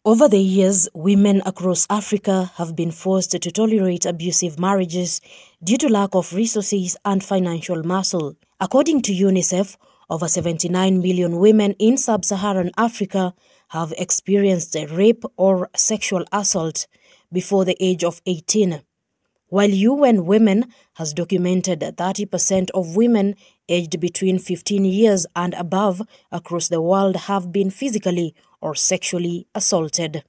Over the years, women across Africa have been forced to tolerate abusive marriages due to lack of resources and financial muscle. According to UNICEF, over 79 million women in sub-Saharan Africa have experienced rape or sexual assault before the age of 18. While UN Women has documented that 30% of women aged between 15 years and above across the world have been physically or sexually assaulted.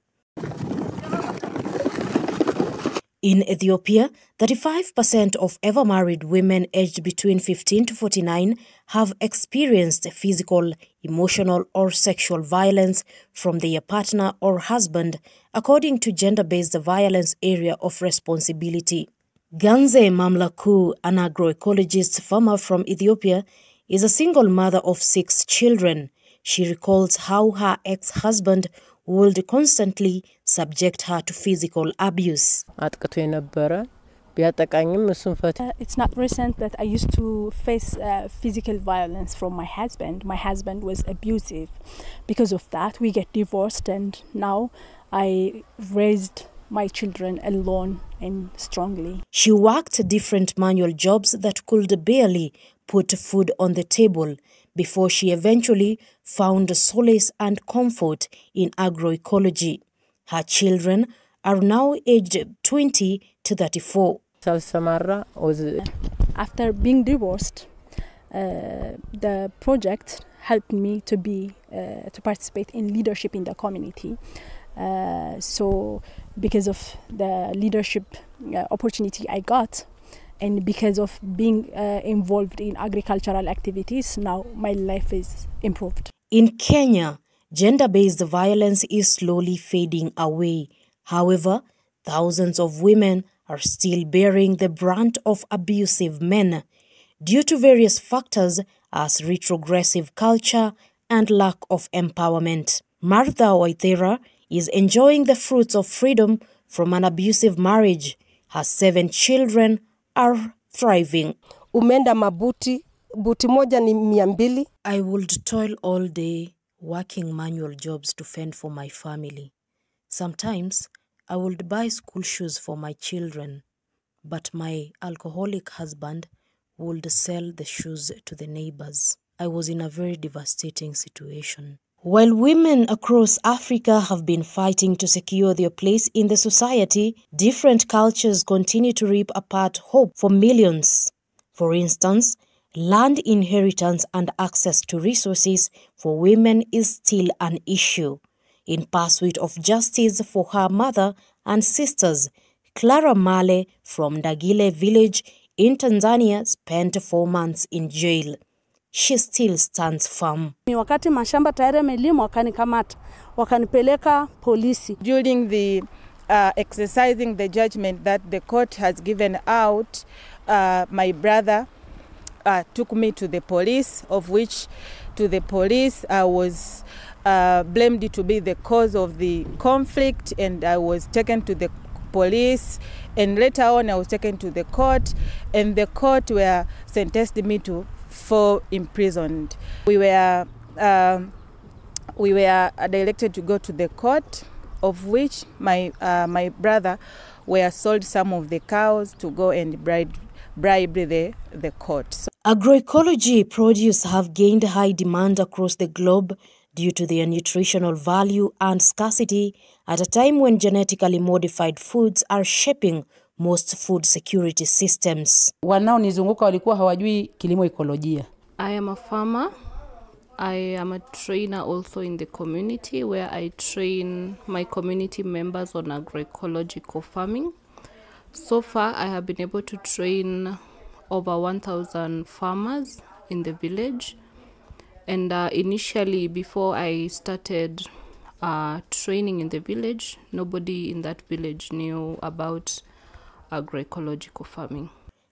In Ethiopia, 35% of ever-married women aged between 15 to 49 have experienced physical, emotional, or sexual violence from their partner or husband, according to Gender-Based Violence Area of Responsibility. Ganze Mamlaku, an agroecologist farmer from Ethiopia, is a single mother of 6 children. She recalls how her ex-husband would constantly subject her to physical abuse. It's not recent, but I used to face physical violence from my husband. My husband was abusive. Because of that, we get divorced, and now I raised my children alone and strongly. She worked different manual jobs that could barely put food on the table before she eventually found solace and comfort in agroecology. Her children are now aged 20 to 34. After being divorced, the project helped me to participate in leadership in the community. So because of the leadership opportunity I got, and because of being involved in agricultural activities, now my life is improved. In Kenya, gender-based violence is slowly fading away. However, thousands of women are still bearing the brunt of abusive men due to various factors as retrogressive culture and lack of empowerment. Martha Waithera is enjoying the fruits of freedom from an abusive marriage. Her 7 children are thriving. Umenda mabuti, buti moja ni 200. I would toil all day working manual jobs to fend for my family. Sometimes I would buy school shoes for my children, but my alcoholic husband would sell the shoes to the neighbors. I was in a very devastating situation. While women across Africa have been fighting to secure their place in the society, different cultures continue to rip apart hope for millions. For instance, land inheritance and access to resources for women is still an issue. In pursuit of justice for her mother and sisters, Clara Male from Dagile village in Tanzania spent 4 months in jail. She still stands firm. Wakati mashamba tayari yamelimwa wakanikamata, wakanipeleka polisi. During the exercising the judgment that the court has given out, my brother took me to the police, of which to the police I was blamed to be the cause of the conflict, and I was taken to the police, and later on I was taken to the court, and the court were sentenced me to 4 imprisoned. We were directed to go to the court, of which my brother were sold some of the cows to go and bribe the court. Agroecology produce have gained high demand across the globe due to their nutritional value and scarcity at a time when genetically modified foods are shaping most food security systems. Wanaonizunguka walikuwa hawajui kilimo ekolojia. I am a farmer. I am a trainer also in the community where I train my community members on agroecological farming. So far, I have been able to train over 1,000 farmers in the village. And initially, before I started training in the village, nobody in that village knew about agroecological farming.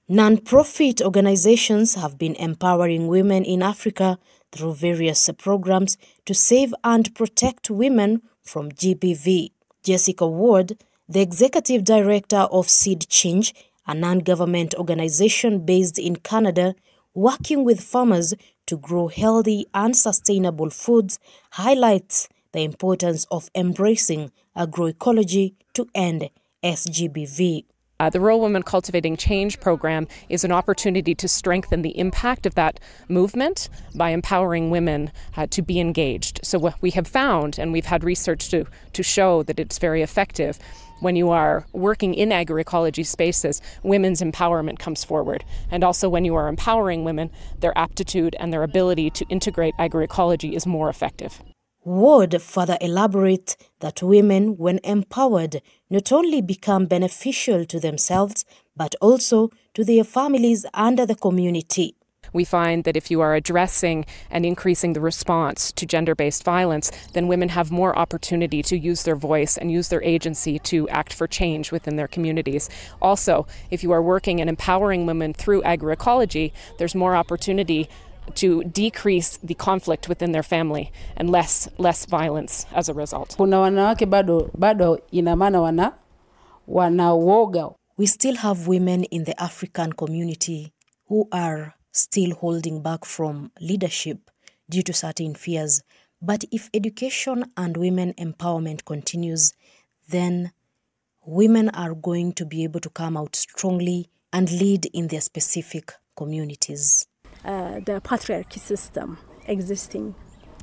Non-profit organizations have been empowering women in Africa through various programs to save and protect women from GBV. Jessica Ward, the executive director of Seed Change, a non-government organization based in Canada, working with farmers to grow healthy and sustainable foods, highlights the importance of embracing agroecology to end SGBV. The Rural Women Cultivating Change program is an opportunity to strengthen the impact of that movement by empowering women to be engaged. So what we have found, and we've had research to show that it's very effective, when you are working in agroecology spaces, women's empowerment comes forward. And also when you are empowering women, their aptitude and their ability to integrate agroecology is more effective. Ward further elaborate that women, when empowered, not only become beneficial to themselves, but also to their families and the community. We find that if you are addressing and increasing the response to gender-based violence, then women have more opportunity to use their voice and use their agency to act for change within their communities. Also, if you are working and empowering women through agroecology, there's more opportunity to decrease the conflict within their family and less violence as a result. Kuna wanawake bado ina maana wana woga. We still have women in the African community who are still holding back from leadership due to certain fears. But if education and women empowerment continues, then women are going to be able to come out strongly and lead in their specific communities. The patriarchy system existing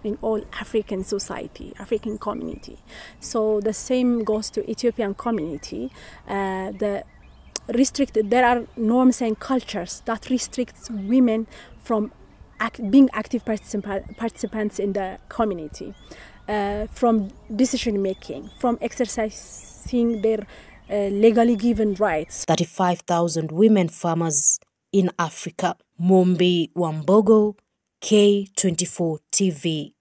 in all African society, African community. So the same goes to Ethiopian community. There are norms and cultures that restrict women from being active participants in the community, from decision making, from exercising their legally given rights. 35,000 women farmers in Africa. Mombi Wambogo, K24 TV.